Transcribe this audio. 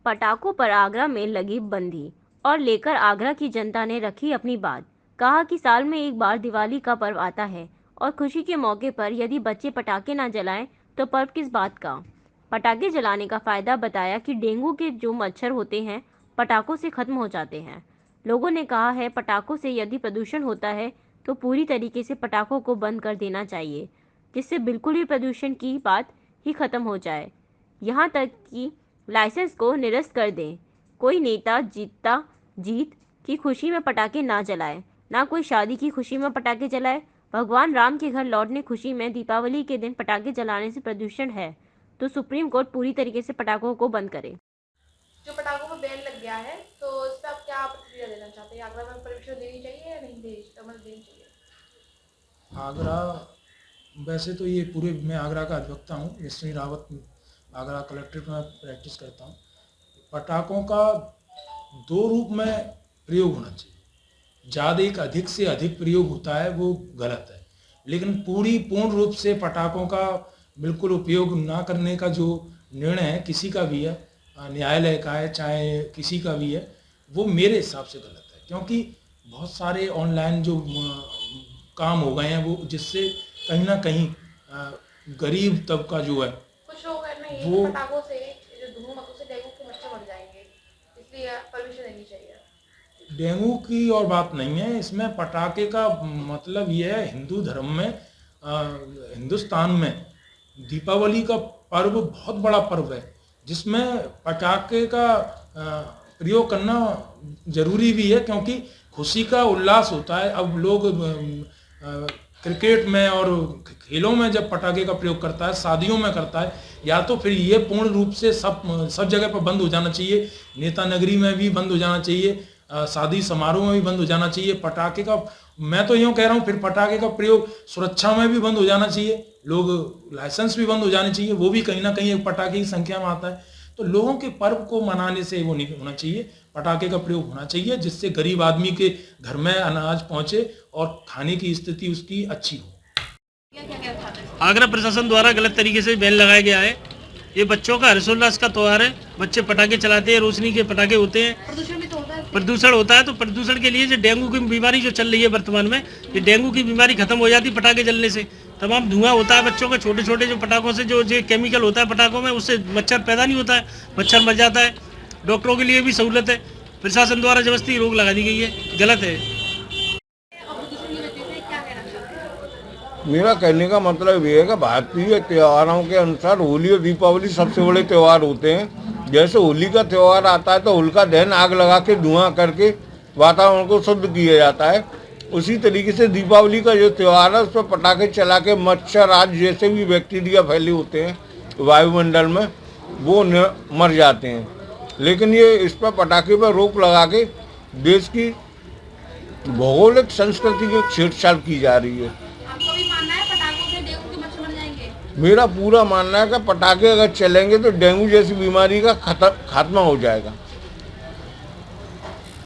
पटाखों पर आगरा में लगी बंदी और लेकर आगरा की जनता ने रखी अपनी बात। कहा कि साल में एक बार दिवाली का पर्व आता है और खुशी के मौके पर यदि बच्चे पटाखे ना जलाएं तो पर्व किस बात का। पटाखे जलाने का फायदा बताया कि डेंगू के जो मच्छर होते हैं पटाखों से खत्म हो जाते हैं। लोगों ने कहा है पटाखों से यदि प्रदूषण होता है तो पूरी तरीके से पटाखों को बंद कर देना चाहिए, जिससे बिल्कुल ही प्रदूषण की बात ही खत्म हो जाए। यहाँ तक कि लाइसेंस को निरस्त कर दें। कोई नेता जीत की खुशी में पटाखे ना जलाए, ना कोई शादी की खुशी में पटाखे जलाए। भगवान राम के घर लौटने खुशी में दीपावली के दिन पटाखे जलाने से प्रदूषण है तो सुप्रीम कोर्ट पूरी तरीके से पटाखों को बंद करे। जो पटाखों पर बैन लग गया है तो इस पर आप क्या प्रतिक्रिया देना चाहते हैं? आगरा में परमिशन देनी चाहिए या नहीं देनी चाहिए? आगरा, वैसे तो ये पूरे, मैं आगरा का अधिवक्ता हूँ, यशवी रावत, आगरा कलेक्ट्रेट में प्रैक्टिस करता हूँ। पटाखों का दो रूप में प्रयोग होना चाहिए। ज़्यादा एक अधिक से अधिक प्रयोग होता है वो गलत है, लेकिन पूर्ण रूप से पटाखों का बिल्कुल उपयोग ना करने का जो निर्णय है किसी का भी है, न्यायालय का है चाहे किसी का भी है, वो मेरे हिसाब से गलत है। क्योंकि बहुत सारे ऑनलाइन जो काम हो गए हैं वो, जिससे कहीं ना कहीं गरीब तबका जो है कुछ लोग है ना ये वो, पटाखों से जो धुआं से डेंगू के मच्छर मर जाएंगे, इसलिए परमिशन देनी चाहिए। डेंगू की और बात नहीं है इसमें। पटाखे का मतलब ये है, हिंदू धर्म में हिंदुस्तान में दीपावली का पर्व बहुत बड़ा पर्व है, जिसमें पटाखे का प्रयोग करना जरूरी भी है, क्योंकि खुशी का उल्लास होता है। अब लोग क्रिकेट में और खेलों में जब पटाखे का प्रयोग करता है, शादियों में करता है, या तो फिर ये पूर्ण रूप से सब जगह पर बंद हो जाना चाहिए। नेता नगरी में भी बंद हो जाना चाहिए, शादी समारोह में भी बंद हो जाना चाहिए। पटाखे का, मैं तो यूँ कह रहा हूँ, फिर पटाखे का प्रयोग सुरक्षा में भी बंद हो जाना चाहिए। लोग लाइसेंस भी बंद हो जाने चाहिए, वो भी कहीं ना कहीं एक पटाखे की संख्या में आता है। तो लोगों के पर्व को मनाने से वो नहीं होना चाहिए, पटाखे का प्रयोग होना चाहिए, जिससे गरीब आदमी के घर में अनाज पहुंचे और खाने की स्थिति उसकी अच्छी हो। आगरा प्रशासन द्वारा गलत तरीके से बैन लगाया गया है। ये बच्चों का हर्षोल्लास का त्योहार है। बच्चे पटाखे चलाते हैं, रोशनी के पटाखे होते हैं। प्रदूषण भी तो होता है। प्रदूषण होता है, तो प्रदूषण के लिए जो डेंगू की बीमारी जो चल रही है वर्तमान में, ये डेंगू की बीमारी खत्म हो जाती पटाखे जलने से। तमाम धुआं होता है बच्चों का, छोटे छोटे जो पटाखों से जो केमिकल होता है पटाखों में, उससे मच्छर पैदा नहीं होता है, मच्छर मर जाता है। डॉक्टरों के लिए भी सहूलत है। प्रशासन द्वारा जबरदस्ती रोक लगा दी गई है, गलत है। मेरा कहने का मतलब ये है कि भारतीय त्योहारों के अनुसार होली और दीपावली सबसे बड़े त्यौहार होते हैं। जैसे होली का त्यौहार आता है तो होलिका दहन, आग लगा के धुआं करके वातावरण को शुद्ध किया जाता है। उसी तरीके से दीपावली का जो त्यौहार है उस पर पटाखे चला के मच्छर आज जैसे भी बैक्टीरिया फैले होते हैं वायुमंडल में, वो मर जाते हैं। लेकिन ये इस पर पटाखे पर रोक लगा के देश की भौगोलिक संस्कृति की छेड़छाड़ की जा रही है। आपको भी मानना है पटाखों से डेंगू के मच्छर मर जाएंगे? मेरा पूरा मानना है कि पटाखे अगर चलेंगे तो डेंगू जैसी बीमारी का खात्मा हो जाएगा।